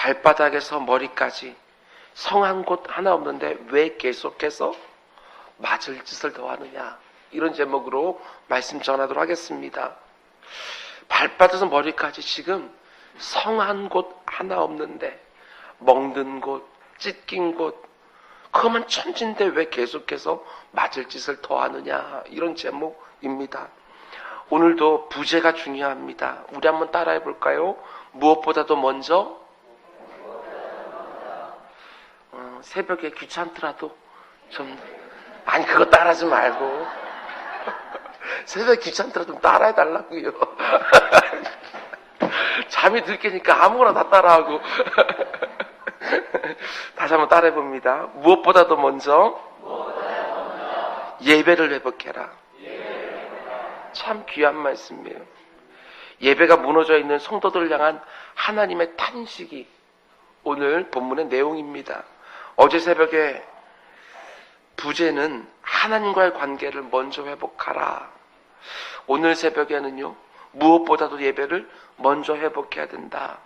발바닥에서 머리까지 성한 곳 하나 없는데 왜 계속해서 맞을 짓을 더하느냐, 이런 제목으로 말씀 전하도록 하겠습니다. 발바닥에서 머리까지 지금 성한 곳 하나 없는데, 먹는 곳, 찢긴 곳, 그것만 천진데 왜 계속해서 맞을 짓을 더하느냐, 이런 제목입니다. 오늘도 부제가 중요합니다. 우리 한번 따라해 볼까요? 무엇보다도 먼저 새벽에 귀찮더라도 아니 그거 따라하지 말고 새벽에 귀찮더라도 좀 따라해 달라고요. 잠이 들 깨니까 아무거나 다 따라하고. 다시 한번 따라해 봅니다. 무엇보다도 먼저 예배를 회복해라. 참 귀한 말씀이에요. 예배가 무너져 있는 성도들을 향한 하나님의 탄식이 오늘 본문의 내용입니다. 어제 새벽에 부제는 하나님과의 관계를 먼저 회복하라. 오늘 새벽에는요, 무엇보다도 예배를 먼저 회복해야 된다.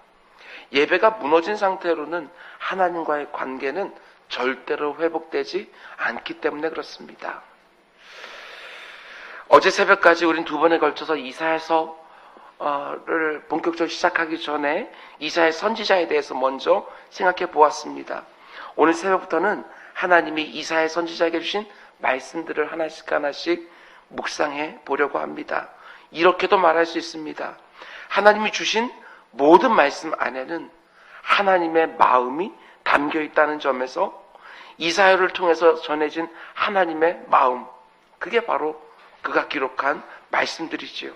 예배가 무너진 상태로는 하나님과의 관계는 절대로 회복되지 않기 때문에 그렇습니다. 어제 새벽까지 우린 두 번에 걸쳐서 이사야서를 본격적으로 시작하기 전에 이사야 선지자에 대해서 먼저 생각해 보았습니다. 오늘 새벽부터는 하나님이 이사야 선지자에게 주신 말씀들을 하나씩 묵상해 보려고 합니다. 이렇게도 말할 수 있습니다. 하나님이 주신 모든 말씀 안에는 하나님의 마음이 담겨 있다는 점에서 이사야를 통해서 전해진 하나님의 마음, 그게 바로 그가 기록한 말씀들이지요.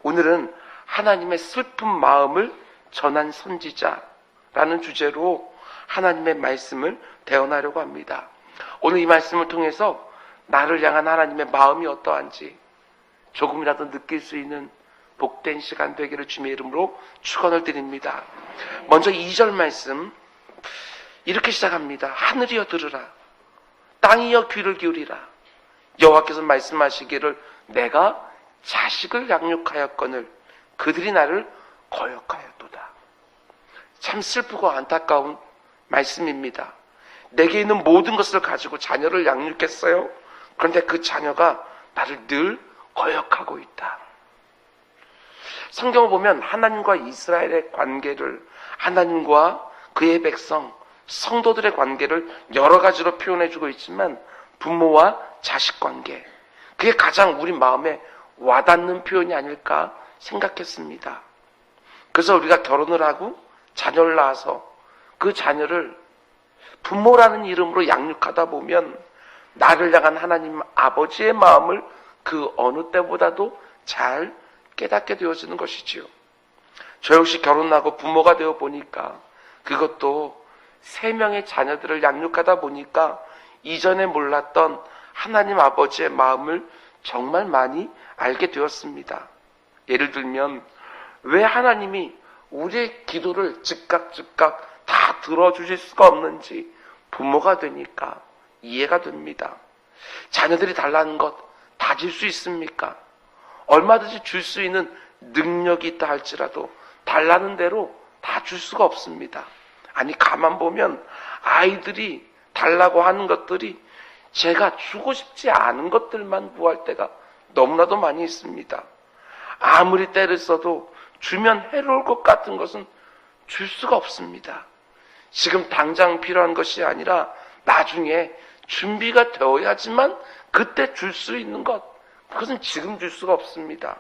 오늘은 하나님의 슬픈 마음을 전한 선지자라는 주제로 하나님의 말씀을 대언하려고 합니다. 오늘 이 말씀을 통해서 나를 향한 하나님의 마음이 어떠한지 조금이라도 느낄 수 있는 복된 시간 되기를 주님의 이름으로 축원을 드립니다. 먼저 2절 말씀 이렇게 시작합니다. 하늘이여 들으라, 땅이여 귀를 기울이라. 여호와께서 말씀하시기를 내가 자식을 양육하였거늘 그들이 나를 거역하였도다. 참 슬프고 안타까운 말씀입니다. 내게 있는 모든 것을 가지고 자녀를 양육했어요. 그런데 그 자녀가 나를 늘 거역하고 있다. 성경을 보면 하나님과 이스라엘의 관계를, 하나님과 그의 백성, 성도들의 관계를 여러 가지로 표현해주고 있지만 부모와 자식 관계, 그게 가장 우리 마음에 와닿는 표현이 아닐까 생각했습니다. 그래서 우리가 결혼을 하고 자녀를 낳아서 그 자녀를 부모라는 이름으로 양육하다 보면 나를 향한 하나님 아버지의 마음을 그 어느 때보다도 잘 깨닫게 되어지는 것이지요. 저 역시 결혼하고 부모가 되어 보니까, 그것도 3명의 자녀들을 양육하다 보니까 이전에 몰랐던 하나님 아버지의 마음을 정말 많이 알게 되었습니다. 예를 들면 왜 하나님이 우리의 기도를 즉각 다 들어주실 수가 없는지 부모가 되니까 이해가 됩니다. 자녀들이 달라는 것 다 줄 수 있습니까? 얼마든지 줄 수 있는 능력이 있다 할지라도 달라는 대로 다 줄 수가 없습니다. 아니 가만 보면 아이들이 달라고 하는 것들이 제가 주고 싶지 않은 것들만 구할 때가 너무나도 많이 있습니다. 아무리 때를 써도 주면 해로울 것 같은 것은 줄 수가 없습니다. 지금 당장 필요한 것이 아니라 나중에 준비가 되어야지만 그때 줄 수 있는 것, 그것은 지금 줄 수가 없습니다.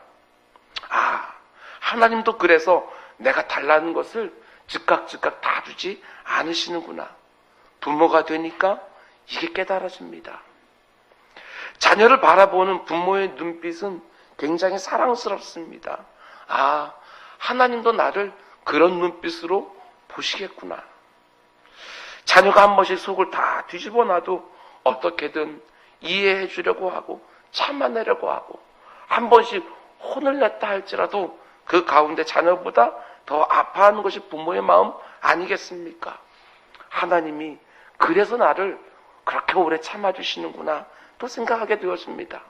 하나님도 그래서 내가 달라는 것을 즉각 다 주지 않으시는구나. 부모가 되니까 이게 깨달아집니다. 자녀를 바라보는 부모의 눈빛은 굉장히 사랑스럽습니다. 하나님도 나를 그런 눈빛으로 보시겠구나. 자녀가 한 번씩 속을 다 뒤집어 놔도 어떻게든 이해해 주려고 하고 참아내려고 하고, 한 번씩 혼을 냈다 할지라도 그 가운데 자녀보다 더 아파하는 것이 부모의 마음 아니겠습니까? 하나님이 그래서 나를 그렇게 오래 참아주시는구나 또 생각하게 되었습니다.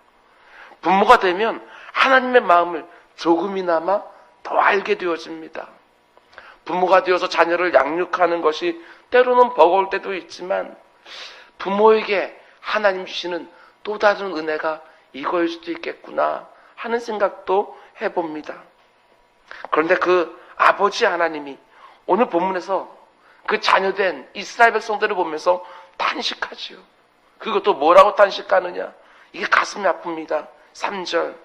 부모가 되면 하나님의 마음을 조금이나마 더 알게 되어집니다. 부모가 되어서 자녀를 양육하는 것이 때로는 버거울 때도 있지만 부모에게 하나님 주시는 또 다른 은혜가 이거일 수도 있겠구나 하는 생각도 해봅니다. 그런데 그 아버지 하나님이 오늘 본문에서 그 자녀된 이스라엘 백성들을 보면서 탄식하지요. 그것도 뭐라고 탄식하느냐? 이게 가슴이 아픕니다. 3절,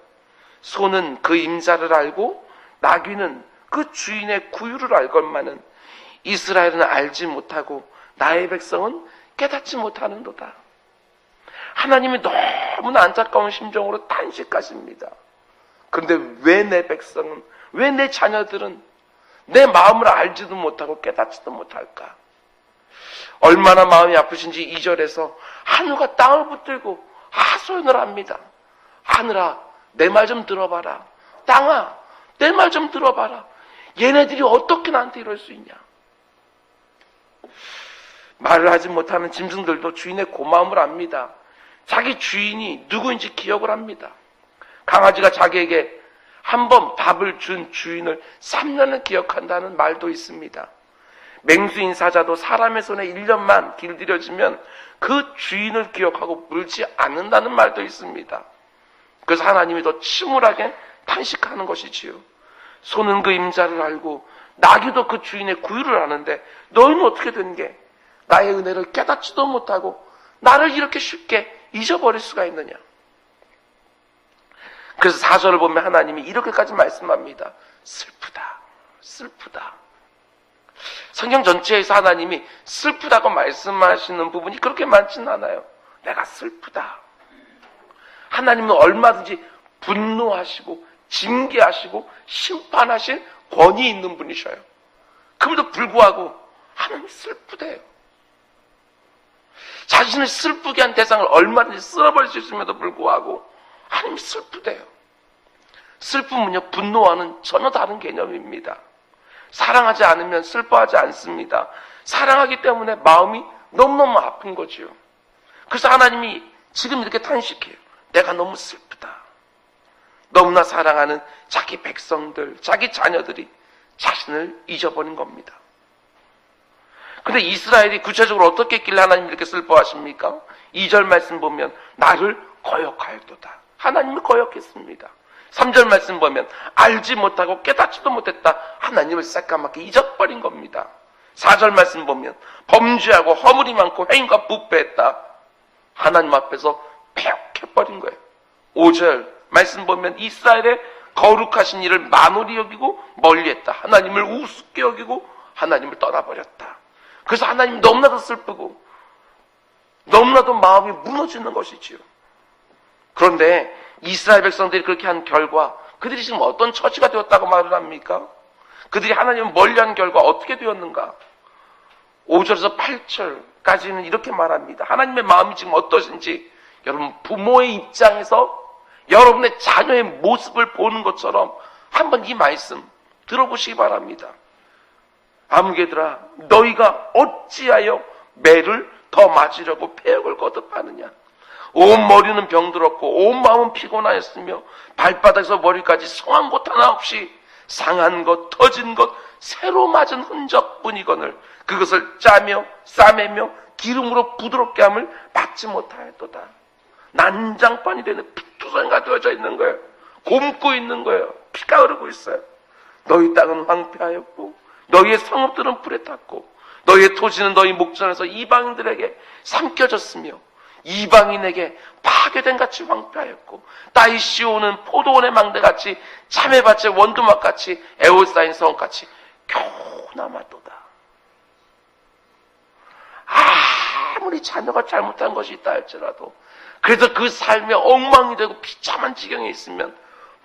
소는 그 임자를 알고 나귀는 그 주인의 구유를 알건만은 이스라엘은 알지 못하고 나의 백성은 깨닫지 못하는도다. 하나님이 너무나 안타까운 심정으로 탄식하십니다. 그런데 왜 내 백성은, 왜 내 자녀들은 내 마음을 알지도 못하고 깨닫지도 못할까? 얼마나 마음이 아프신지 2절에서 한우가 땅을 붙들고 하소연을 합니다. 하늘아, 내 말 좀 들어봐라. 땅아, 내 말 좀 들어봐라. 얘네들이 어떻게 나한테 이럴 수 있냐? 말을 하지 못하는 짐승들도 주인의 고마움을 압니다. 자기 주인이 누구인지 기억을 합니다. 강아지가 자기에게 한 번 밥을 준 주인을 3년을 기억한다는 말도 있습니다. 맹수인 사자도 사람의 손에 1년만 길들여지면 그 주인을 기억하고 물지 않는다는 말도 있습니다. 그래서 하나님이 더 침울하게 탄식하는 것이지요. 소는 그 임자를 알고 나귀도 그 주인의 구유를 아는데 너희는 어떻게 된 게 나의 은혜를 깨닫지도 못하고 나를 이렇게 쉽게 잊어버릴 수가 있느냐? 그래서 4절을 보면 하나님이 이렇게까지 말씀합니다. 슬프다. 슬프다. 성경 전체에서 하나님이 슬프다고 말씀하시는 부분이 그렇게 많지는 않아요. 내가 슬프다. 하나님은 얼마든지 분노하시고 징계하시고 심판하실 권위 있는 분이셔요. 그럼에도 불구하고 하나님이 슬프대요. 자신을 슬프게 한 대상을 얼마든지 쓸어버릴 수 있음에도 불구하고 하나님이 슬프대요. 슬픔은요, 분노와는 전혀 다른 개념입니다. 사랑하지 않으면 슬퍼하지 않습니다. 사랑하기 때문에 마음이 너무너무 아픈 거지요. 그래서 하나님이 지금 이렇게 탄식해요. 내가 너무 슬프다. 너무나 사랑하는 자기 백성들, 자기 자녀들이 자신을 잊어버린 겁니다. 근데 이스라엘이 구체적으로 어떻게 했길래 하나님이 이렇게 슬퍼하십니까? 2절 말씀 보면 나를 거역하였도다. 하나님을 거역했습니다. 3절 말씀 보면 알지 못하고 깨닫지도 못했다. 하나님을 새까맣게 잊어버린 겁니다. 4절 말씀 보면 범죄하고 허물이 많고 행위가 부패했다. 하나님 앞에서 폐역해버린 거예요. 5절 말씀 보면 이스라엘의 거룩하신 일을 만홀히 여기고 멀리했다. 하나님을 우습게 여기고 하나님을 떠나버렸다. 그래서 하나님이 너무나도 슬프고 너무나도 마음이 무너지는 것이지요. 그런데 이스라엘 백성들이 그렇게 한 결과 그들이 지금 어떤 처지가 되었다고 말을 합니까? 그들이 하나님을 멀리한 결과 어떻게 되었는가? 5절에서 8절까지는 이렇게 말합니다. 하나님의 마음이 지금 어떠신지 여러분 부모의 입장에서 여러분의 자녀의 모습을 보는 것처럼 한번 이 말씀 들어보시기 바랍니다. 아무개들아 너희가 어찌하여 매를 더 맞으려고 폐역을 거듭하느냐? 온 머리는 병들었고 온 마음은 피곤하였으며 발바닥에서 머리까지 성한 곳 하나 없이 상한 것, 터진 것, 새로 맞은 흔적뿐이거늘 그것을 짜며 싸매며 기름으로 부드럽게 함을 받지 못하였도다. 난장판이 되는 피투성이가 되어져 있는 거예요. 곪고 있는 거예요. 피가 흐르고 있어요. 너희 땅은 황폐하였고 너희의 성읍들은 불에 탔고 너희의 토지는 너희 목전에서 이방인들에게 삼켜졌으며 이방인에게 파괴된 같이 황폐하였고 따위 씌우는 포도원의 망대같이 참외밭의 원두막같이 에워싸인 성같이 겨우 남았도다. 아무리 자녀가 잘못한 것이 있다 할지라도 그래도 그 삶에 엉망이 되고 비참한 지경에 있으면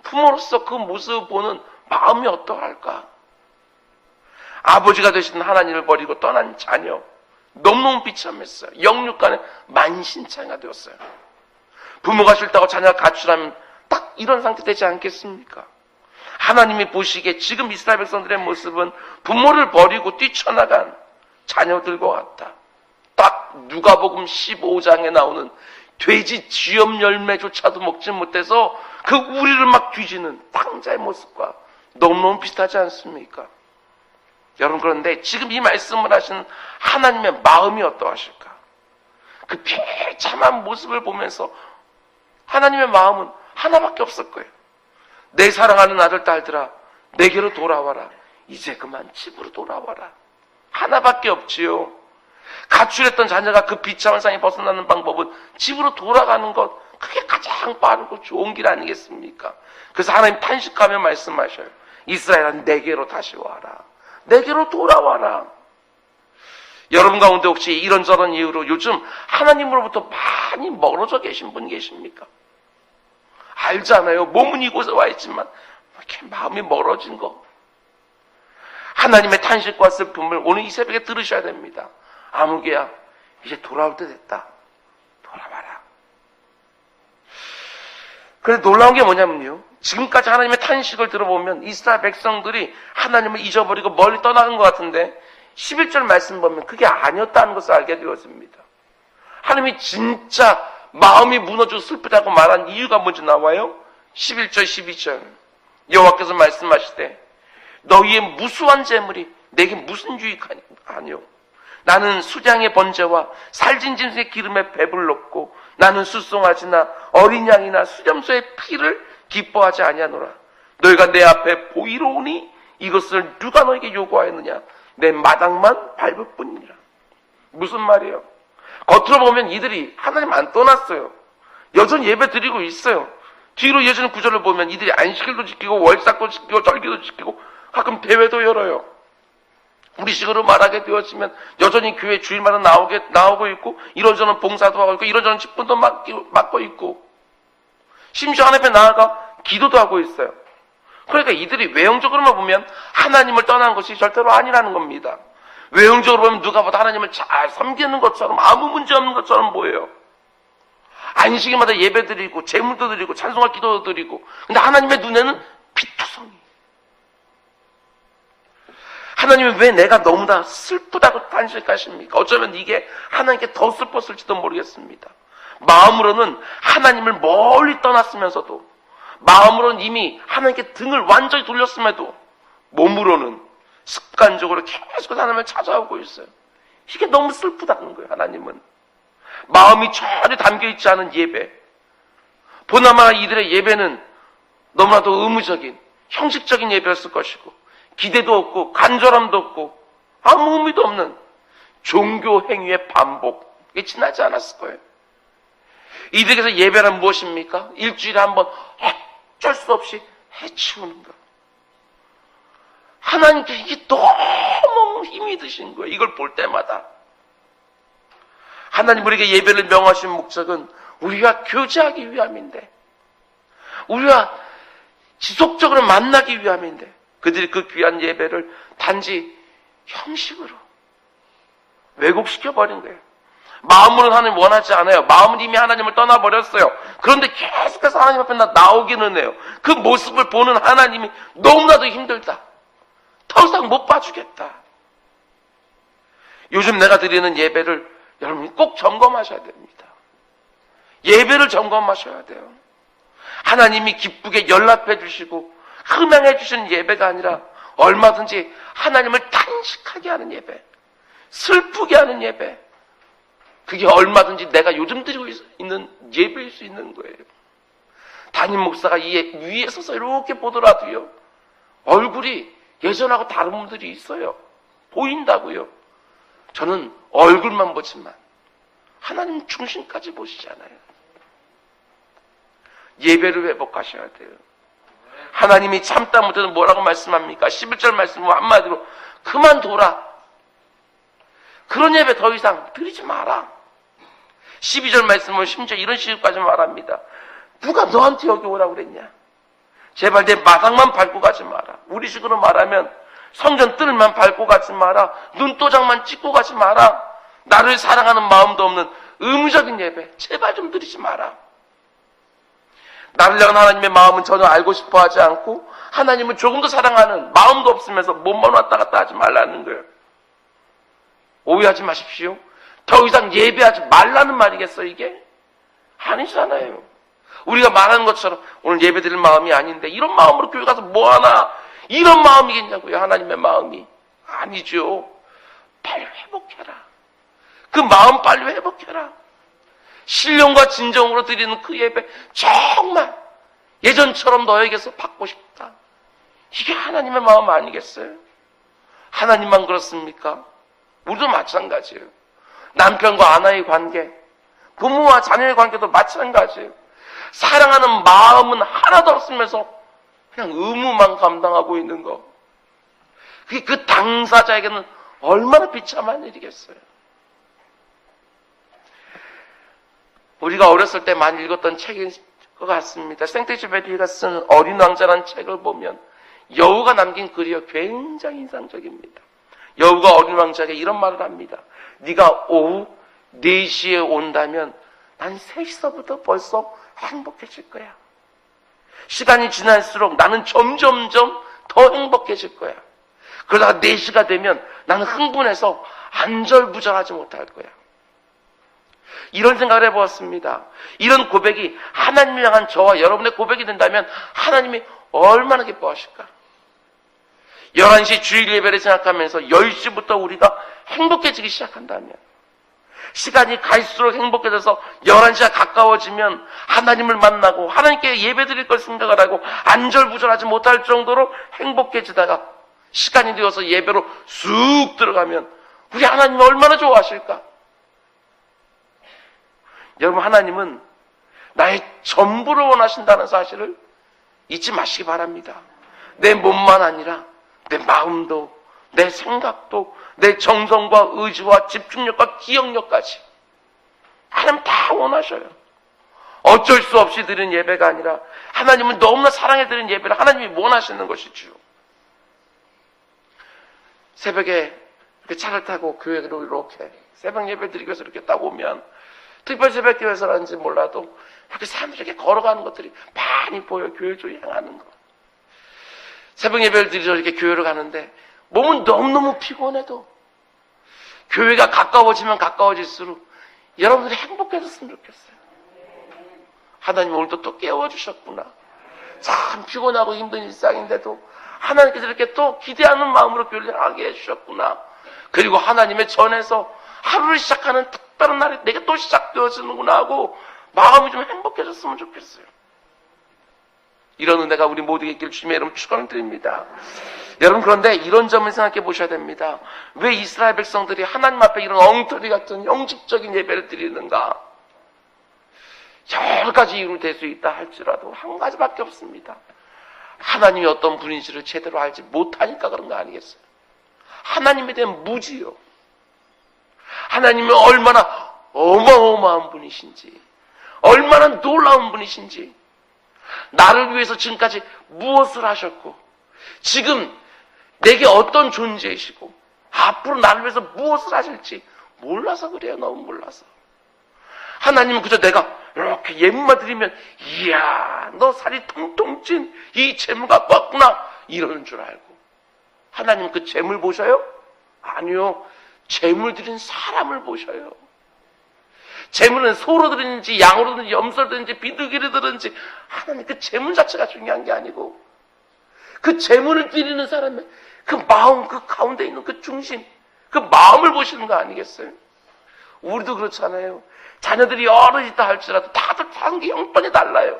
부모로서 그 모습을 보는 마음이 어떠할까? 아버지가 되신 하나님을 버리고 떠난 자녀 너무너무 비참했어요. 영육간에 만신창이가 되었어요. 부모가 싫다고 자녀가 가출하면 딱 이런 상태 되지 않겠습니까? 하나님이 보시기에 지금 이스라엘 백성들의 모습은 부모를 버리고 뛰쳐나간 자녀들과 같다. 딱 누가복음 15장에 나오는 돼지 쥐염 열매조차도 먹지 못해서 그 우리를 막 뒤지는 탕자의 모습과 너무너무 비슷하지 않습니까? 여러분, 그런데 지금 이 말씀을 하신 하나님의 마음이 어떠하실까? 그 비참한 모습을 보면서 하나님의 마음은 하나밖에 없을 거예요. 내 사랑하는 아들, 딸들아, 내게로 돌아와라. 이제 그만 집으로 돌아와라. 하나밖에 없지요. 가출했던 자녀가 그 비참한 상에 벗어나는 방법은 집으로 돌아가는 것, 그게 가장 빠르고 좋은 길 아니겠습니까? 그래서 하나님 탄식하며 말씀하셔요. 이스라엘아, 내게로 다시 와라. 내게로 돌아와라. 여러분 가운데 혹시 이런저런 이유로 요즘 하나님으로부터 많이 멀어져 계신 분 계십니까? 알잖아요. 몸은 이곳에 와 있지만 이렇게 마음이 멀어진 거. 하나님의 탄식과 슬픔을 오늘 이 새벽에 들으셔야 됩니다. 아무개야, 이제 돌아올 때 됐다. 돌아와라. 그런데 놀라운 게 뭐냐면요, 지금까지 하나님의 탄식을 들어보면 이스라엘 백성들이 하나님을 잊어버리고 멀리 떠나간 것 같은데 11절 말씀 보면 그게 아니었다는 것을 알게 되었습니다. 하나님이 진짜 마음이 무너지고 슬프다고 말한 이유가 뭔지 나와요? 11절 12절 여호와께서 말씀하시되 너희의 무수한 재물이 내게 무슨 유익하뇨? 나는 수량의 번제와 살진 짐승의 기름에 배불렀고 나는 수송아지나 어린 양이나 수렴소의 피를 기뻐하지 아니하노라. 너희가 내 앞에 보이러 오니 이것을 누가 너에게 요구하였느냐? 내 마당만 밟을 뿐이니라. 무슨 말이에요? 겉으로 보면 이들이 하나님 안 떠났어요. 여전히 예배 드리고 있어요. 뒤로 여전히 구절을 보면 이들이 안식일도 지키고 월삭도 지키고 절기도 지키고 가끔 대회도 열어요. 우리식으로 말하게 되었으면 여전히 교회 주일마다 나오고 있고 이런저런 봉사도 하고 있고 이런저런 직분도 맡고 있고 심지어 하나님 앞에 나아가 기도도 하고 있어요. 그러니까 이들이 외형적으로만 보면 하나님을 떠난 것이 절대로 아니라는 겁니다. 외형적으로 보면 누가 봐도 하나님을 잘 섬기는 것처럼 아무 문제 없는 것처럼 보여요. 안식일마다 예배 드리고 제물도 드리고 찬송과 기도도 드리고, 근데 하나님의 눈에는 피투성이. 하나님은 왜 내가 너무나 슬프다고 탄식하십니까? 어쩌면 이게 하나님께 더 슬펐을지도 모르겠습니다. 마음으로는 하나님을 멀리 떠났으면서도, 마음으로는 이미 하나님께 등을 완전히 돌렸음에도 몸으로는 습관적으로 계속 하나님을 찾아오고 있어요. 이게 너무 슬프다는 거예요. 하나님은 마음이 전혀 담겨있지 않은 예배, 보나마나 이들의 예배는 너무나도 의무적인 형식적인 예배였을 것이고 기대도 없고 간절함도 없고 아무 의미도 없는 종교 행위의 반복에 지나지 않았을 거예요. 이들에게서 예배란 무엇입니까? 일주일에 한 번 어쩔 수 없이 해치우는 것. 하나님께 이게 너무 힘이 드신 거예요. 이걸 볼 때마다. 하나님 우리에게 예배를 명하신 목적은 우리가 교제하기 위함인데, 우리가 지속적으로 만나기 위함인데, 그들이 그 귀한 예배를 단지 형식으로 왜곡시켜버린 거예요. 마음으로는 하나님 원하지 않아요. 마음은 이미 하나님을 떠나버렸어요. 그런데 계속해서 하나님 앞에 나오기는 해요. 그 모습을 보는 하나님이 너무나도 힘들다. 더 이상 못 봐주겠다. 요즘 내가 드리는 예배를 여러분이 꼭 점검하셔야 됩니다. 예배를 점검하셔야 돼요. 하나님이 기쁘게 연락해 주시고 흠양해 주시는 예배가 아니라 얼마든지 하나님을 탄식하게 하는 예배, 슬프게 하는 예배, 그게 얼마든지 내가 요즘 드리고 있는 예배일 수 있는 거예요. 담임 목사가 위에 서서 이렇게 보더라도요, 얼굴이 예전하고 다른 분들이 있어요. 보인다고요. 저는 얼굴만 보지만 하나님 중심까지 보시잖아요. 예배를 회복하셔야 돼요. 하나님이 참다 못해도 뭐라고 말씀합니까? 11절 말씀은 한마디로 그만둬라. 그런 예배 더 이상 드리지 마라. 12절 말씀은 심지어 이런 식으로까지 말합니다. 누가 너한테 여기 오라고 그랬냐? 제발 내 마당만 밟고 가지 마라. 우리식으로 말하면 성전 뜰만 밟고 가지 마라. 눈도장만 찍고 가지 마라. 나를 사랑하는 마음도 없는 의무적인 예배 제발 좀 드리지 마라. 나를 향한 하나님의 마음은 전혀 알고 싶어 하지 않고 하나님은 조금 더 사랑하는 마음도 없으면서 몸만 왔다 갔다 하지 말라는 거예요. 오해하지 마십시오. 더 이상 예배하지 말라는 말이겠어요, 이게? 아니잖아요. 우리가 말하는 것처럼 오늘 예배 드릴 마음이 아닌데 이런 마음으로 교회 가서 뭐하나, 이런 마음이겠냐고요. 하나님의 마음이 아니죠. 빨리 회복해라. 그 마음 빨리 회복해라. 신령과 진정으로 드리는 그 예배 정말 예전처럼 너에게서 받고 싶다. 이게 하나님의 마음 아니겠어요? 하나님만 그렇습니까? 우리도 마찬가지예요. 남편과 아내의 관계, 부모와 자녀의 관계도 마찬가지예요. 사랑하는 마음은 하나도 없으면서 그냥 의무만 감당하고 있는 거. 그게 그 당사자에게는 얼마나 비참한 일이겠어요. 우리가 어렸을 때 많이 읽었던 책인 것 같습니다. 생텍쥐베리가 쓴 어린 왕자라는 책을 보면 여우가 남긴 글이 굉장히 인상적입니다. 여우가 어린 왕자에게 이런 말을 합니다. 네가 오후 4시에 온다면 난 3시서부터 벌써 행복해질 거야. 시간이 지날수록 나는 점점점 더 행복해질 거야. 그러다가 4시가 되면 나는 흥분해서 안절부절하지 못할 거야. 이런 생각을 해보았습니다. 이런 고백이 하나님을 향한 저와 여러분의 고백이 된다면 하나님이 얼마나 기뻐하실까? 11시 주일 예배를 생각하면서 10시부터 우리가 행복해지기 시작한다면, 시간이 갈수록 행복해져서 11시가 가까워지면 하나님을 만나고 하나님께 예배드릴 걸 생각을 하고 안절부절하지 못할 정도로 행복해지다가 시간이 되어서 예배로 쑥 들어가면 우리 하나님이 얼마나 좋아하실까? 여러분, 하나님은 나의 전부를 원하신다는 사실을 잊지 마시기 바랍니다. 내 몸만 아니라 내 마음도, 내 생각도, 내 정성과 의지와 집중력과 기억력까지 하나님 다 원하셔요. 어쩔 수 없이 드린 예배가 아니라 하나님은 너무나 사랑해 드린 예배를 하나님이 원하시는 것이죠. 새벽에 이렇게 차를 타고 교회로 이렇게 새벽 예배 드리기 위해서 이렇게 딱 오면, 특별 새벽 교회에서라는지 몰라도 이렇게 사람들이 이렇게 걸어가는 것들이 많이 보여요. 교회 쪽에 향하는 거. 새벽 예배를 드리러 이렇게 교회로 가는데 몸은 너무너무 피곤해도 교회가 가까워지면 가까워질수록 여러분들이 행복해졌으면 좋겠어요. 하나님 오늘도 또 깨워주셨구나. 참 피곤하고 힘든 일상인데도 하나님께서 이렇게 또 기대하는 마음으로 교회를 하게 해주셨구나. 그리고 하나님의 전에서 하루를 시작하는 특별한 날이 내게 또 시작되어지는구나 하고 마음이 좀 행복해졌으면 좋겠어요. 이런 은혜가 우리 모두에게 있길 주님의 이름 축원을 드립니다. 여러분, 그런데 이런 점을 생각해 보셔야 됩니다. 왜 이스라엘 백성들이 하나님 앞에 이런 엉터리 같은 형식적인 예배를 드리는가? 여러 가지 이유로 될 수 있다 할지라도 한 가지밖에 없습니다. 하나님이 어떤 분인지를 제대로 알지 못하니까 그런 거 아니겠어요? 하나님에 대한 무지요. 하나님이 얼마나 어마어마한 분이신지, 얼마나 놀라운 분이신지, 나를 위해서 지금까지 무엇을 하셨고, 지금 내게 어떤 존재이시고, 앞으로 나를 위해서 무엇을 하실지 몰라서 그래요. 너무 몰라서. 하나님은 그저 내가 이렇게 예물만 드리면, 이야, 너 살이 통통 찐 이 재물 갖고 왔구나, 이러는 줄 알고. 하나님은 그 재물 보셔요? 아니요. 재물 드린 사람을 보셔요. 재물은 소로 드리는지 양으로 드리는지 염소로 드리는지 비둘기를 드리는지 하나님 그 재물 자체가 중요한 게 아니고 그 재물을 드리는 사람의 그 마음, 그 가운데 있는 그 중심, 그 마음을 보시는 거 아니겠어요? 우리도 그렇잖아요. 자녀들이 여러 있다 할지라도 다들 사는 게 형편이 달라요.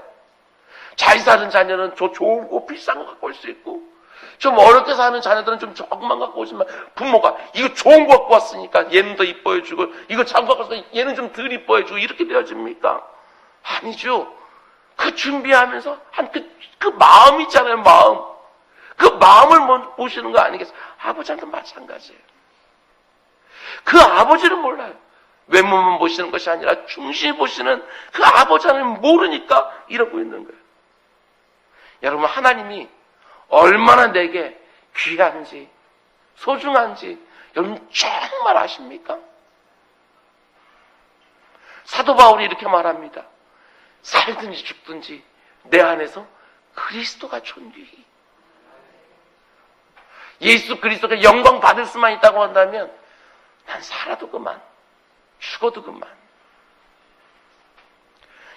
잘 사는 자녀는 좋고 비싼 거 갖고 올 수 있고, 좀 어렵게 사는 자녀들은 좀 조금만 갖고 오지만 부모가 이거 좋은 거 갖고 왔으니까 얘는 더 이뻐해주고 이거 작은 거 갖고 왔으니까 얘는 좀 덜 이뻐해주고 이렇게 되어집니까? 아니죠. 그 준비하면서 한 그 마음 있잖아요. 마음. 그 마음을 보시는 거 아니겠어요? 아버지한테 마찬가지예요. 그 아버지를 몰라요. 외모만 보시는 것이 아니라 중심을 보시는 그 아버지 하나님을 모르니까 이러고 있는 거예요. 여러분, 하나님이 얼마나 내게 귀한지 소중한지 여러분 정말 아십니까? 사도 바울이 이렇게 말합니다. 살든지 죽든지 내 안에서 그리스도가 존귀히. 예수 그리스도가 영광 받을 수만 있다고 한다면 난 살아도 그만, 죽어도 그만.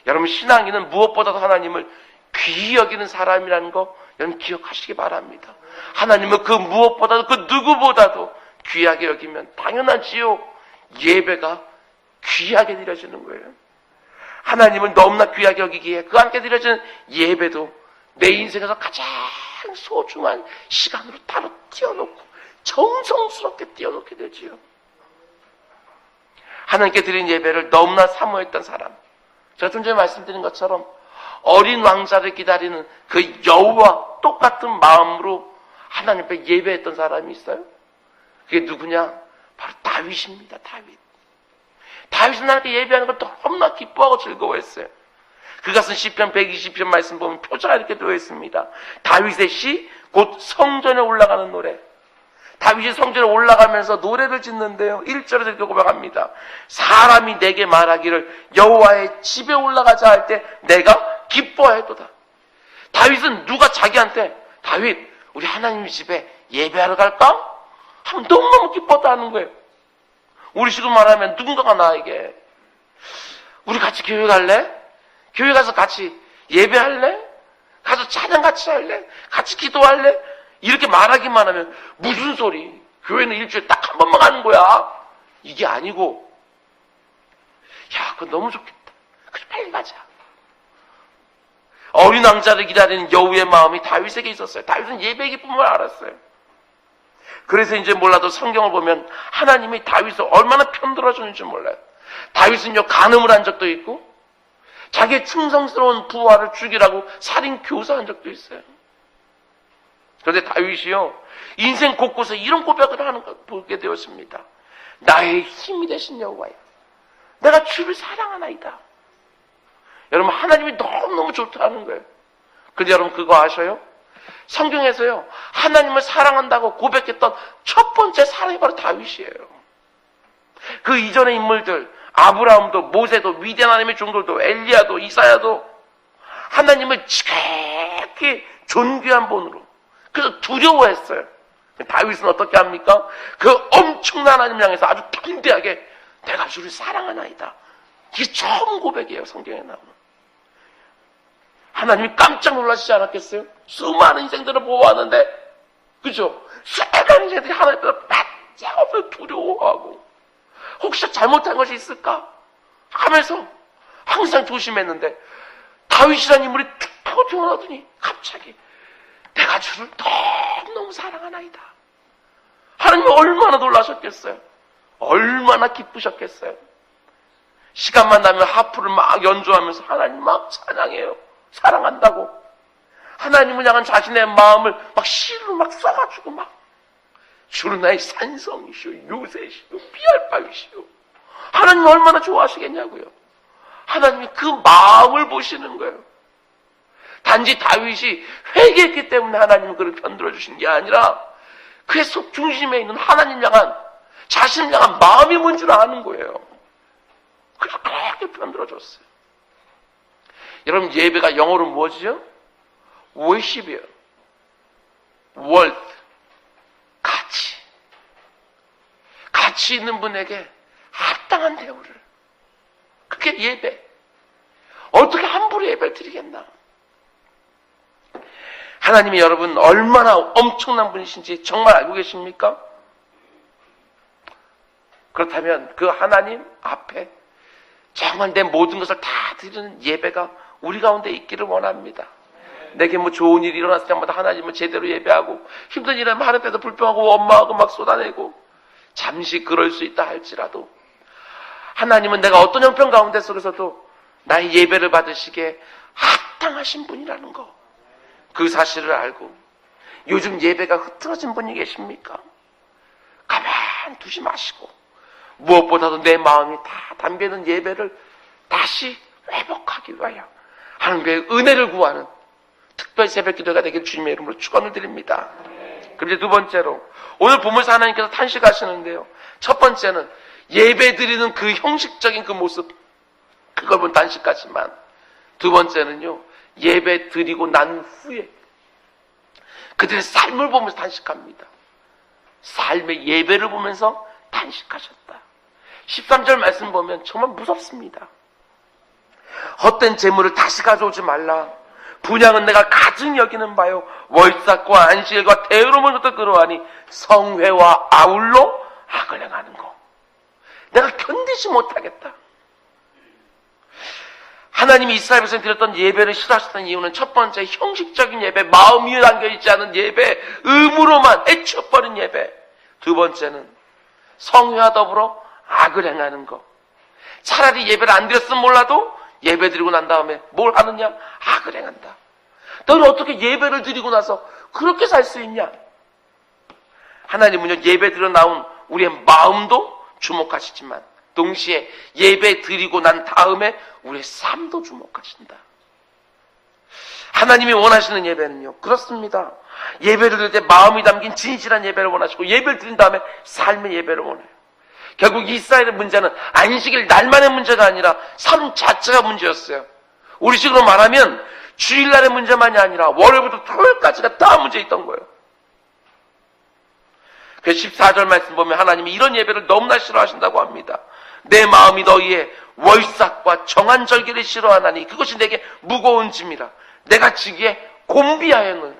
여러분, 신앙인은 무엇보다도 하나님을 귀히 여기는 사람이라는 거 여러분 기억하시기 바랍니다. 하나님은 그 무엇보다도 그 누구보다도 귀하게 여기면 당연하지요. 예배가 귀하게 드려지는 거예요. 하나님은 너무나 귀하게 여기기에 그 함께 드려지는 예배도 내 인생에서 가장 소중한 시간으로 따로 띄워놓고 정성스럽게 띄워놓게 되지요. 하나님께 드린 예배를 너무나 사모했던 사람, 제가 좀 전에 말씀드린 것처럼 어린 왕자를 기다리는 그 여우와 똑같은 마음으로 하나님 앞에 예배했던 사람이 있어요. 그게 누구냐? 바로 다윗입니다. 다윗은 하나님께 예배하는 걸 너무나 기뻐하고 즐거워했어요. 그가 쓴 시편 120편 말씀 보면 표제가 이렇게 되어 있습니다. 다윗의 시, 곧 성전에 올라가는 노래. 다윗이 성전에 올라가면서 노래를 짓는데요. 1절에서 이렇게 고백합니다. 사람이 내게 말하기를 여호와의 집에 올라가자 할 때 내가 기뻐하였도다. 다윗은 누가 자기한테 다윗 우리 하나님 집에 예배하러 갈까? 하면 너무너무 기뻤다 하는 거예요. 우리 식으로 말하면 누군가가 나에게 우리 같이 교회 갈래? 교회 가서 같이 예배할래? 가서 찬양 같이 할래? 같이 기도할래? 이렇게 말하기만 하면 무슨 소리? 교회는 일주일에 딱 한 번만 가는 거야. 이게 아니고 야 그거 너무 좋겠다. 그래 빨리 가자. 어린 왕자를 기다리는 여우의 마음이 다윗에게 있었어요. 다윗은 예배의 기쁨을 알았어요. 그래서 이제 몰라도 성경을 보면 하나님이 다윗을 얼마나 편들어주는지 몰라요. 다윗은요 간음을 한 적도 있고 자기의 충성스러운 부하를 죽이라고 살인 교사한 적도 있어요. 그런데 다윗이요 인생 곳곳에 이런 고백을 하는 걸 보게 되었습니다. 나의 힘이 되신 여호와야, 내가 주를 사랑하나이다. 여러분 하나님이 너무너무 좋다는 거예요. 근데 여러분 그거 아셔요? 성경에서요 하나님을 사랑한다고 고백했던 첫 번째 사람이 바로 다윗이에요. 그 이전의 인물들 아브라함도 모세도 위대한 하나님의 종들도 엘리야도 이사야도 하나님을 지극히 존귀한 분으로 그래서 두려워했어요. 다윗은 어떻게 합니까? 그 엄청난 하나님 향해서 아주 담대하게 내가 주를 사랑하나이다. 이게 처음 고백이에요. 성경에 나오는. 하나님이 깜짝 놀라시지 않았겠어요? 수많은 인생들을 보호하는데 그죠? 수많은 인생들이 하나님 앞에서 바짝 없어 두려워하고 혹시 잘못한 것이 있을까? 하면서 항상 조심했는데 다윗이라는 인물이 툭 하고 태어나더니 갑자기 내가 주를 너무너무 사랑하나이다. 하나님이 얼마나 놀라셨겠어요? 얼마나 기쁘셨겠어요? 시간만 나면 하프를 막 연주하면서 하나님 막 찬양해요. 사랑한다고. 하나님을 향한 자신의 마음을 막 시로 막 써가지고 막 주는 나의 산성이시오 요새시오 피할 바위시오. 하나님 얼마나 좋아하시겠냐고요. 하나님이 그 마음을 보시는 거예요. 단지 다윗이 회개했기 때문에 하나님은 그를 편들어 주신 게 아니라 그의 속 중심에 있는 하나님 향한 자신을 향한 마음이 뭔지를 아는 거예요. 그래서 그렇게 편들어 줬어요. 여러분 예배가 영어로 무엇이죠? worship이에요. worth, 가치 있는 분에게 합당한 대우를. 그게 예배. 어떻게 함부로 예배를 드리겠나? 하나님이 여러분 얼마나 엄청난 분이신지 정말 알고 계십니까? 그렇다면 그 하나님 앞에 정말 내 모든 것을 다 드리는 예배가 우리 가운데 있기를 원합니다. 내게 뭐 좋은 일이 일어났을 때마다 하나님을 제대로 예배하고 힘든 일하면 하는 때도 불평하고 원망하고 막 쏟아내고 잠시 그럴 수 있다 할지라도 하나님은 내가 어떤 형편 가운데 속에서도 나의 예배를 받으시기에 합당하신 분이라는 거, 그 사실을 알고 요즘 예배가 흐트러진 분이 계십니까? 가만 두지 마시고 무엇보다도 내 마음이 다 담겨있는 예배를 다시 회복하기 위하여 하나님의 은혜를 구하는 특별 새벽 기도가 되길 주님의 이름으로 축원을 드립니다. 그럼 이제 두 번째로 오늘 본문에서 하나님께서 탄식하시는데요. 첫 번째는 예배 드리는 그 형식적인 그 모습, 그걸 보면 탄식하지만 두 번째는요, 예배 드리고 난 후에 그들의 삶을 보면서 탄식합니다. 삶의 예배를 보면서 탄식하셨다. 13절 말씀 보면 정말 무섭습니다. 헛된 재물을 다시 가져오지 말라. 분향은 내가 가증 여기는 바요. 월삭과 안식일과 대우로부터 그러하니 성회와 아울러 악을 행하는 거. 내가 견디지 못하겠다. 하나님이 이스라엘 백성이 드렸던 예배를 싫어하셨던 이유는 첫 번째, 형식적인 예배, 마음이 담겨있지 않은 예배, 의무로만 해쳐버린 예배. 두 번째는 성회와 더불어 악을 행하는 것. 차라리 예배를 안 드렸으면 몰라도 예배 드리고 난 다음에 뭘 하느냐? 악을 행한다. 너는 어떻게 예배를 드리고 나서 그렇게 살 수 있냐? 하나님은요, 예배 드려 나온 우리의 마음도 주목하시지만 동시에 예배 드리고 난 다음에 우리의 삶도 주목하신다. 하나님이 원하시는 예배는요, 그렇습니다. 예배를 드릴 때 마음이 담긴 진실한 예배를 원하시고, 예배를 드린 다음에 삶의 예배를 원해요. 결국 이스라엘의 문제는 안식일 날만의 문제가 아니라 삶 자체가 문제였어요. 우리식으로 말하면 주일날의 문제만이 아니라 월요일부터 토요일까지가 다 문제 있던 거예요. 그 14절 말씀 보면 하나님이 이런 예배를 너무나 싫어하신다고 합니다. 내 마음이 너희의 월삭과 정한 절기를 싫어하나니 그것이 내게 무거운 짐이라. 내가 지기에 곤비하였노라.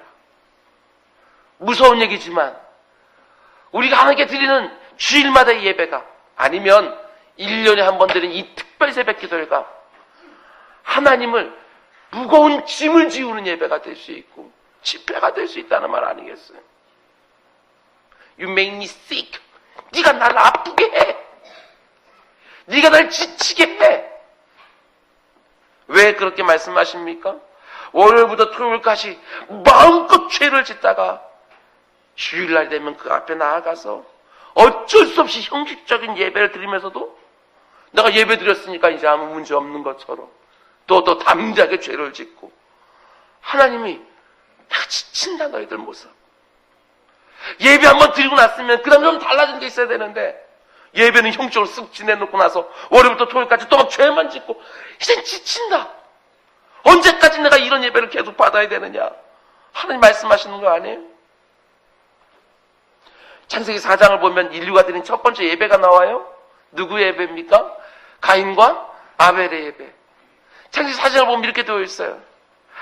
무서운 얘기지만 우리가 하나님께 드리는 주일마다의 예배가 아니면 1년에 한 번 드리는 이 특별 새벽 기도회가 하나님을 무거운 짐을 지우는 예배가 될 수 있고 집회가 될 수 있다는 말 아니겠어요? You make me sick. 네가 나를 아프게 해. 네가 날 지치게 해. 왜 그렇게 말씀하십니까? 월요일부터 토요일까지 마음껏 죄를 짓다가 주일날 되면 그 앞에 나아가서 어쩔 수 없이 형식적인 예배를 드리면서도 내가 예배 드렸으니까 이제 아무 문제 없는 것처럼 또 담대하게 죄를 짓고 하나님이 내가 지친다 너희들 모습. 예배 한번 드리고 났으면 그 다음에 좀 달라진 게 있어야 되는데 예배는 형식적으로 쓱 지내놓고 나서 월요일부터 토요일까지 또 막 죄만 짓고 이젠 지친다. 언제까지 내가 이런 예배를 계속 받아야 되느냐. 하나님 말씀하시는 거 아니에요? 창세기 4장을 보면 인류가 드린 첫 번째 예배가 나와요. 누구의 예배입니까? 가인과 아벨의 예배. 창세기 4장을 보면 이렇게 되어 있어요.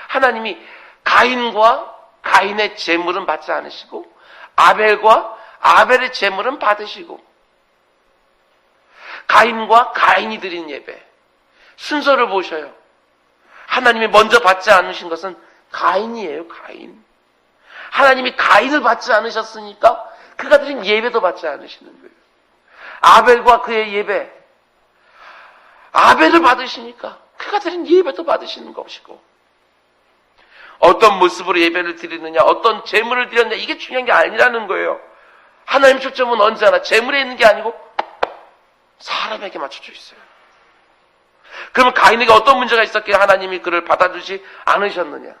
하나님이 가인과 가인의 제물은 받지 않으시고 아벨과 아벨의 제물은 받으시고, 가인과 가인이 드린 예배 순서를 보셔요. 하나님이 먼저 받지 않으신 것은 가인이에요. 가인. 하나님이 가인을 받지 않으셨으니까 그가 드린 예배도 받지 않으시는 거예요. 아벨과 그의 예배, 아벨을 받으시니까 그가 드린 예배도 받으시는 것이고, 어떤 모습으로 예배를 드리느냐, 어떤 제물을 드렸냐, 이게 중요한 게 아니라는 거예요. 하나님 초점은 언제나 제물에 있는 게 아니고 사람에게 맞춰져 있어요. 그러면 가인에게 어떤 문제가 있었기에 하나님이 그를 받아주지 않으셨느냐?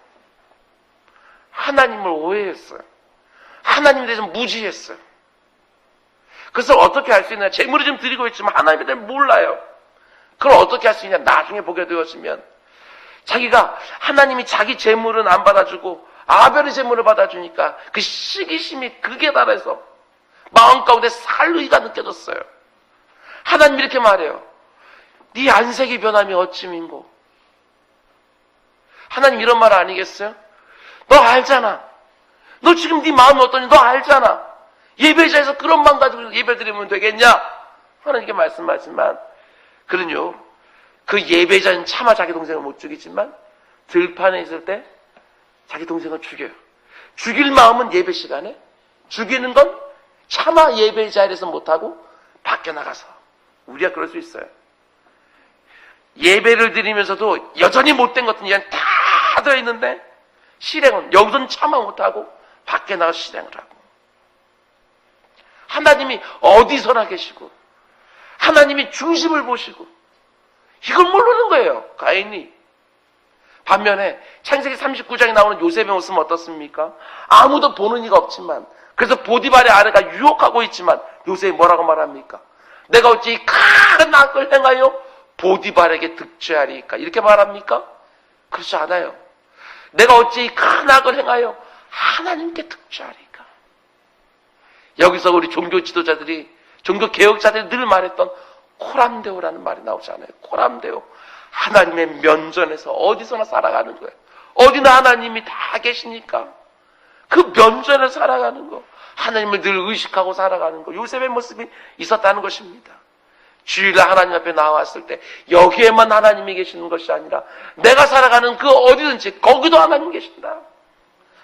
하나님을 오해했어요. 하나님에 대해서 무지했어요. 그래서 어떻게 할 수 있느냐? 제물을 좀 드리고 있지만 하나님에 대해 몰라요. 그걸 어떻게 할 수 있냐? 나중에 보게 되었으면 자기가, 하나님이 자기 제물은 안 받아주고 아벨의 제물을 받아주니까 그 시기심이 극에 달해서 마음 가운데 살 의가 느껴졌어요. 하나님 이렇게 말해요. 네 안색이 변함이 어찌민고. 하나님 이런 말 아니겠어요? 너 알잖아. 너 지금 네 마음이 어떠니 너 알잖아. 예배자에서 그런 마음 가지고 예배 드리면 되겠냐? 하나님께 말씀하지만 그는요, 그 예배자는 차마 자기 동생을 못 죽이지만 들판에 있을 때 자기 동생을 죽여요. 죽일 마음은 예배 시간에, 죽이는 건 차마 예배 자리에서 못하고 밖에 나가서. 우리가 그럴 수 있어요. 예배를 드리면서도 여전히 못된 것들은 그냥 다 들어있는데 실행은 여기서는 차마 못하고 밖에 나가서 실행을 하고, 하나님이 어디서나 계시고 하나님이 중심을 보시고 이걸 모르는 거예요, 가인이. 반면에 창세기 39장에 나오는 요셉의 모습은 어떻습니까? 아무도 보는 이가 없지만, 그래서 보디발의 아내가 유혹하고 있지만 요셉이 뭐라고 말합니까? 내가 어찌 큰 악을 행하여 보디발에게 득죄하리까? 이렇게 말합니까? 그렇지 않아요. 내가 어찌 큰 악을 행하여 하나님께 득죄하리까? 여기서 우리 종교 지도자들이, 종교 개혁자들이 늘 말했던 코람데오라는 말이 나오잖아요. 코람데오. 하나님의 면전에서 어디서나 살아가는 거예요. 어디나 하나님이 다 계시니까 그 면전을 살아가는 거, 하나님을 늘 의식하고 살아가는 거, 요셉의 모습이 있었다는 것입니다. 주일날 하나님 앞에 나왔을 때 여기에만 하나님이 계시는 것이 아니라 내가 살아가는 그 어디든지 거기도 하나님 계신다.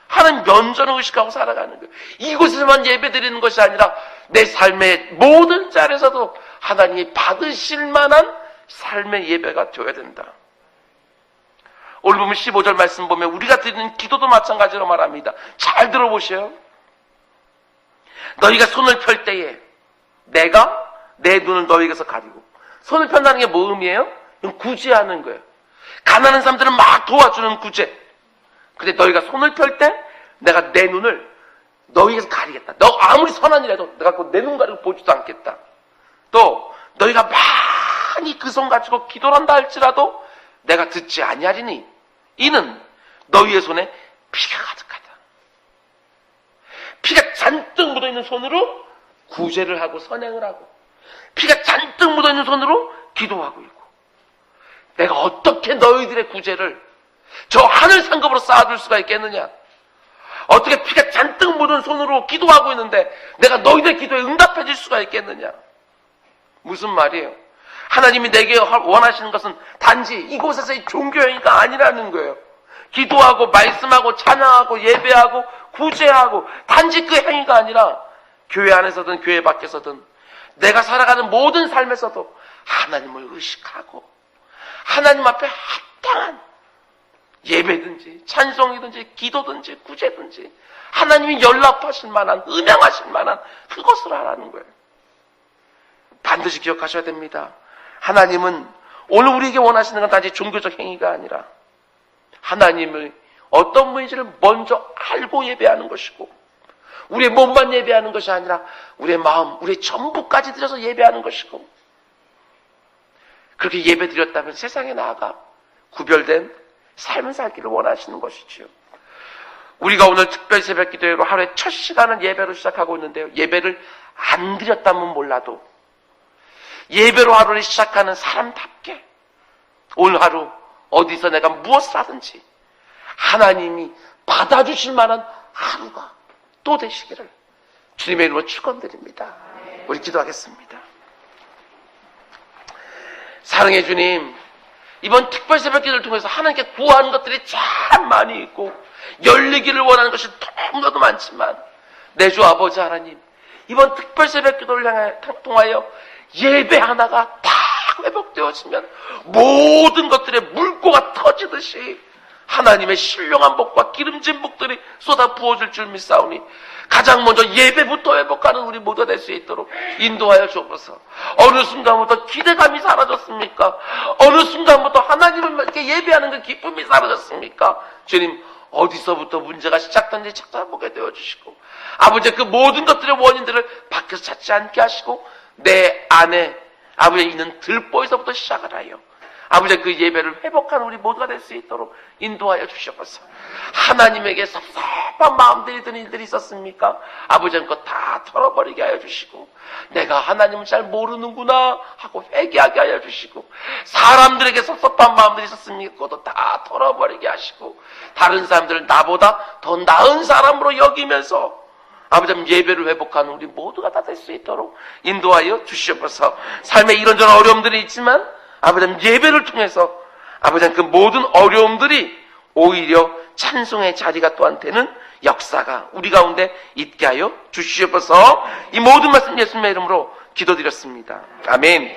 하나님 면전을 의식하고 살아가는 거예요. 이곳에서만 예배드리는 것이 아니라 내 삶의 모든 자리에서도 하나님이 받으실 만한 삶의 예배가 되어야 된다. 오늘 보면 15절 말씀 보면 우리가 드리는 기도도 마찬가지로 말합니다. 잘 들어보세요. 너희가 손을 펼 때에 내가 내 눈을 너희에게서 가리고, 손을 편다는 게 뭐 의미예요? 구제하는 거예요. 가난한 사람들은 막 도와주는 구제. 근데 너희가 손을 펼 때 내가 내 눈을 너희에게서 가리겠다. 너 아무리 선한 일해도 내가 내 눈 가리고 보지도 않겠다. 또 너희가 많이 그 손 가지고 기도를 한다 할지라도 내가 듣지 아니하리니 이는 너희의 손에 피가 가득하다. 피가 잔뜩 묻어있는 손으로 구제를 하고 선행을 하고, 피가 잔뜩 묻어있는 손으로 기도하고 있고, 내가 어떻게 너희들의 구제를 저 하늘 상급으로 쌓아줄 수가 있겠느냐? 어떻게 피가 잔뜩 묻은 손으로 기도하고 있는데 내가 너희들의 기도에 응답해 줄 수가 있겠느냐? 무슨 말이에요? 하나님이 내게 원하시는 것은 단지 이곳에서의 종교 행위가 아니라는 거예요. 기도하고 말씀하고 찬양하고 예배하고 구제하고 단지 그 행위가 아니라 교회 안에서든 교회 밖에서든 내가 살아가는 모든 삶에서도 하나님을 의식하고 하나님 앞에 합당한 예배든지 찬송이든지 기도든지 구제든지 하나님이 연락하실 만한, 음양하실 만한 그것을 하라는 거예요. 반드시 기억하셔야 됩니다. 하나님은 오늘 우리에게 원하시는 건 단지 종교적 행위가 아니라 하나님의 어떤 분인지를 먼저 알고 예배하는 것이고, 우리의 몸만 예배하는 것이 아니라 우리의 마음, 우리의 전부까지 들여서 예배하는 것이고, 그렇게 예배 드렸다면 세상에 나아가 구별된 삶을 살기를 원하시는 것이지요. 우리가 오늘 특별 새벽 기도회로 하루에 첫 시간은 예배로 시작하고 있는데요. 예배를 안 드렸다면 몰라도 예배로 하루를 시작하는 사람답게 오늘 하루 어디서 내가 무엇을 하든지 하나님이 받아주실 만한 하루가 또 되시기를 주님의 이름으로 축원드립니다. 우리 기도하겠습니다. 사랑해 주님, 이번 특별 새벽 기도를 통해서 하나님께 구하는 것들이 참 많이 있고 열리기를 원하는 것이 너무나도 많지만 내 주 아버지 하나님, 이번 특별 새벽 기도를 통하여 예배 하나가 다 회복되어지면 모든 것들의 물고가 터지듯이 하나님의 신령한 복과 기름진 복들이 쏟아 부어질 줄 믿사오니 가장 먼저 예배부터 회복하는 우리 모두가 될 수 있도록 인도하여 주옵소서. 어느 순간부터 기대감이 사라졌습니까? 어느 순간부터 하나님을 이렇게 예배하는 그 기쁨이 사라졌습니까? 주님, 어디서부터 문제가 시작된지 찾아보게 되어주시고, 아버지 그 모든 것들의 원인들을 밖에서 찾지 않게 하시고 내 안에 아버지 있는 들보에서부터 시작을 하여 아버지 그 예배를 회복하는 우리 모두가 될 수 있도록 인도하여 주시옵소서. 하나님에게 섭섭한 마음들이 드는 일들이 있었습니까? 아버지 그것 다 털어버리게 하여 주시고, 내가 하나님을 잘 모르는구나 하고 회개하게 하여 주시고, 사람들에게 섭섭한 마음들이 있었습니까? 그것도 다 털어버리게 하시고, 다른 사람들을 나보다 더 나은 사람으로 여기면서 아버지 예배를 회복하는 우리 모두가 다 될 수 있도록 인도하여 주시옵소서. 삶에 이런저런 어려움들이 있지만 아버지 예배를 통해서 아버지 그 모든 어려움들이 오히려 찬송의 자리가 또한 되는 역사가 우리 가운데 있게 하여 주시옵소서. 이 모든 말씀 예수님의 이름으로 기도드렸습니다. 아멘.